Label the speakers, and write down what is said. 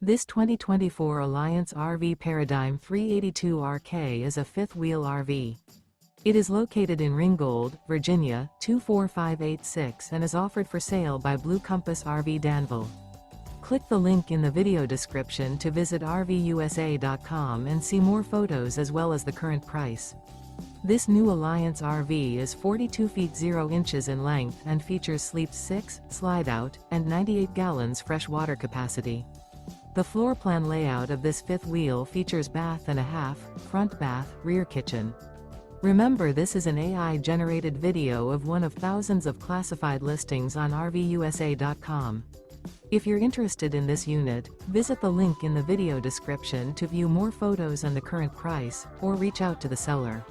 Speaker 1: This 2024 Alliance RV Paradigm 382RK is a fifth-wheel RV. It is located in Ringgold, Virginia, 24586 and is offered for sale by Blue Compass RV Danville. Click the link in the video description to visit RVUSA.com and see more photos as well as the current price. This new Alliance RV is 42 feet 0 inches in length and features sleep 6, slide-out, and 98 gallons fresh water capacity. The floor plan layout of this fifth wheel features bath and a half, front bath, rear kitchen. Remember, this is an AI-generated video of one of thousands of classified listings on RVUSA.com. If you're interested in this unit, visit the link in the video description to view more photos and the current price, or reach out to the seller.